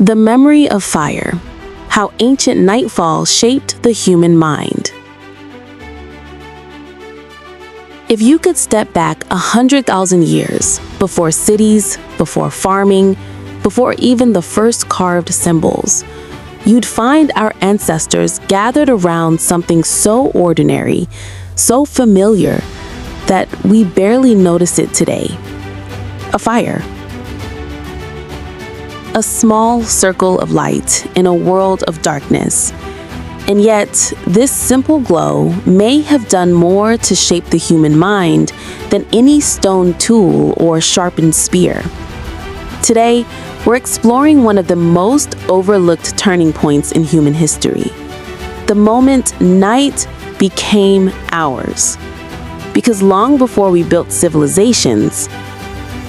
The memory of fire. How ancient Nightfall shaped the human mind. If you could step back 100,000 years, before cities, before farming, before even the first carved symbols, you'd find our ancestors gathered around something so ordinary, so familiar, that we barely notice it today. A fire. A small circle of light in a world of darkness. And yet, this simple glow may have done more to shape the human mind than any stone tool or sharpened spear. Today, we're exploring one of the most overlooked turning points in human history. The moment night became ours. Because long before we built civilizations,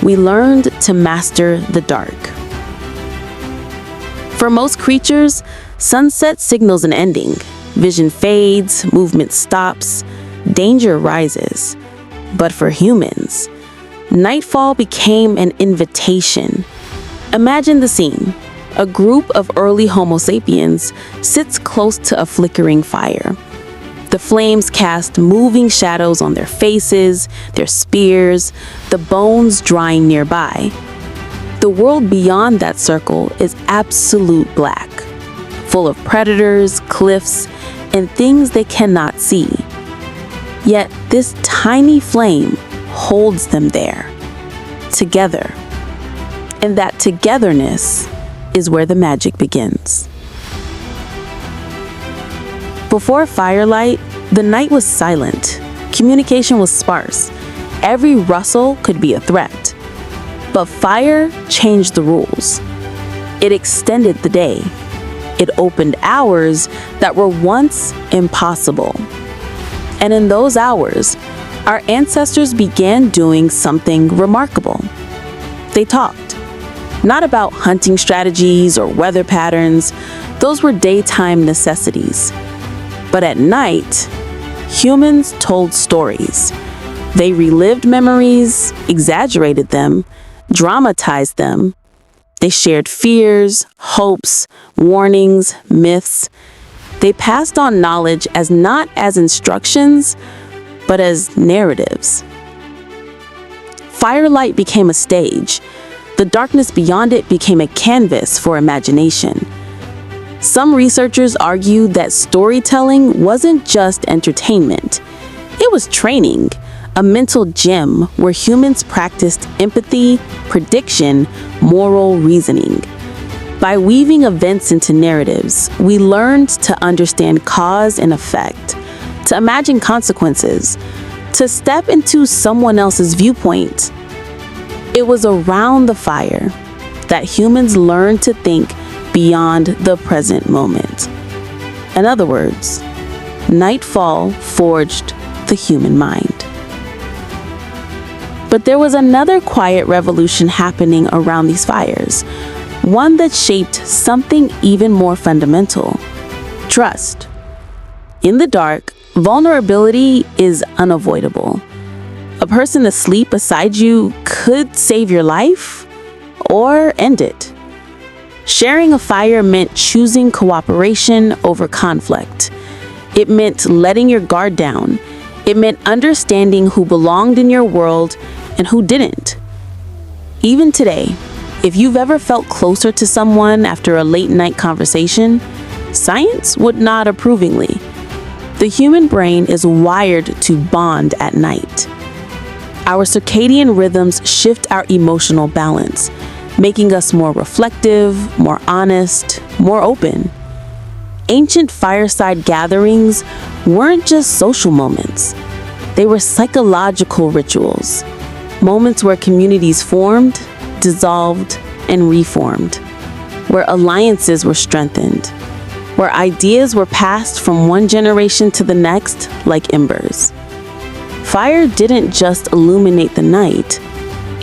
we learned to master the dark. For most creatures, sunset signals an ending. Vision fades, movement stops, danger rises. But for humans, nightfall became an invitation. Imagine the scene. A group of early Homo sapiens sits close to a flickering fire. The flames cast moving shadows on their faces, their spears, the bones drying nearby. The world beyond that circle is absolute black, full of predators, cliffs, and things they cannot see. Yet this tiny flame holds them there, together. And that togetherness is where the magic begins. Before firelight, the night was silent. Communication was sparse. Every rustle could be a threat. But fire changed the rules. It extended the day. It opened hours that were once impossible. And in those hours, our ancestors began doing something remarkable. They talked. Not about hunting strategies or weather patterns. Those were daytime necessities. But at night, humans told stories. They relived memories, exaggerated them, dramatized them. They shared fears, hopes, warnings, myths. They passed on knowledge not as instructions, but as narratives. Firelight became a stage. The darkness beyond it became a canvas for imagination. Some researchers argue that storytelling wasn't just entertainment. It was training. A mental gym where humans practiced empathy, prediction, moral reasoning. By weaving events into narratives, we learned to understand cause and effect, to imagine consequences, to step into someone else's viewpoint. It was around the fire that humans learned to think beyond the present moment. In other words, nightfall forged the human mind. But there was another quiet revolution happening around these fires, one that shaped something even more fundamental: trust. In the dark, vulnerability is unavoidable. A person asleep beside you could save your life or end it. Sharing a fire meant choosing cooperation over conflict. It meant letting your guard down. It meant understanding who belonged in your world and who didn't. Even today, if you've ever felt closer to someone after a late night conversation, science would nod approvingly. The human brain is wired to bond at night. Our circadian rhythms shift our emotional balance, making us more reflective, more honest, more open. Ancient fireside gatherings weren't just social moments. They were psychological rituals. Moments where communities formed, dissolved, and reformed, where alliances were strengthened, where ideas were passed from one generation to the next like embers. Fire didn't just illuminate the night,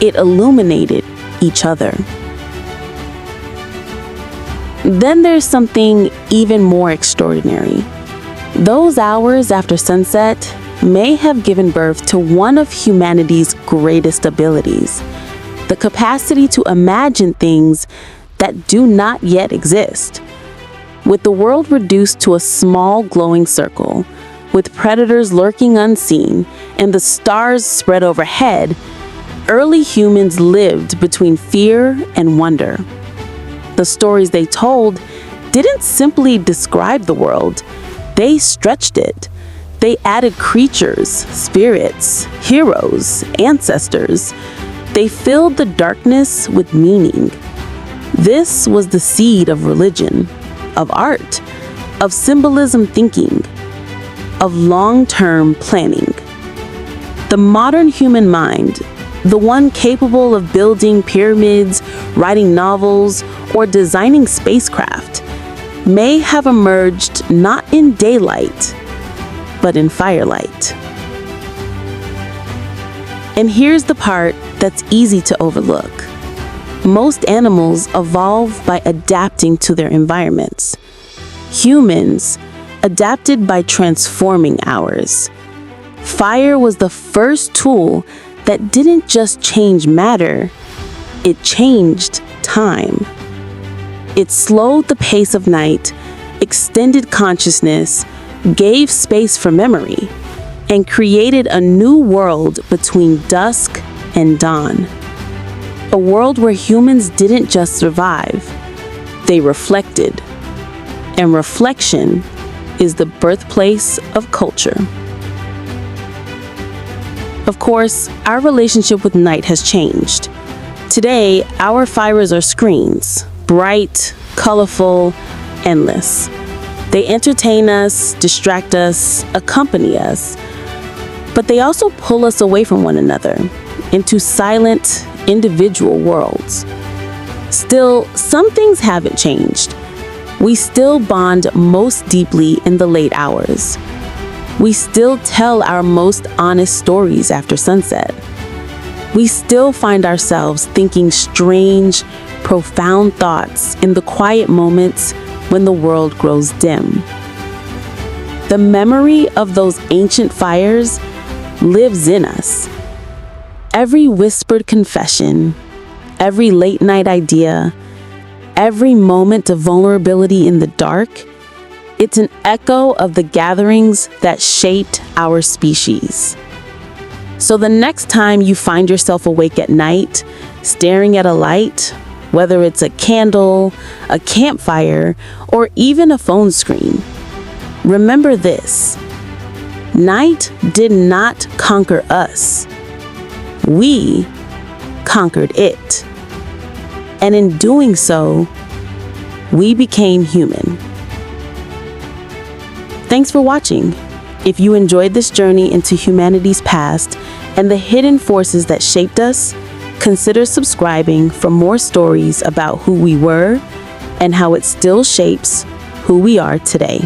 it illuminated each other. Then there's something even more extraordinary. Those hours after sunset may have given birth to one of humanity's greatest abilities, the capacity to imagine things that do not yet exist. With the world reduced to a small glowing circle, with predators lurking unseen and the stars spread overhead, early humans lived between fear and wonder. The stories they told didn't simply describe the world, they stretched it. They added creatures, spirits, heroes, ancestors. They filled the darkness with meaning. This was the seed of religion, of art, of symbolism thinking, of long-term planning. The modern human mind, the one capable of building pyramids, writing novels, or designing spacecraft, may have emerged not in daylight, but in firelight. And here's the part that's easy to overlook. Most animals evolve by adapting to their environments. Humans adapted by transforming ours. Fire was the first tool that didn't just change matter, it changed time. It slowed the pace of night, extended consciousness, gave space for memory, and created a new world between dusk and dawn. A world where humans didn't just survive, they reflected. And reflection is the birthplace of culture. Of course, our relationship with night has changed. Today, our fires are screens, bright, colorful, endless. They entertain us, distract us, accompany us, but they also pull us away from one another into silent, individual worlds. Still, some things haven't changed. We still bond most deeply in the late hours. We still tell our most honest stories after sunset. We still find ourselves thinking strange, profound thoughts in the quiet moments when the world grows dim. The memory of those ancient fires lives in us. Every whispered confession, every late night idea, every moment of vulnerability in the dark, it's an echo of the gatherings that shaped our species. So the next time you find yourself awake at night, staring at a light, whether it's a candle, a campfire, or even a phone screen, remember this: night did not conquer us. We conquered it. And in doing so, we became human. Thanks for watching. If you enjoyed this journey into humanity's past and the hidden forces that shaped us, consider subscribing for more stories about who we were and how it still shapes who we are today.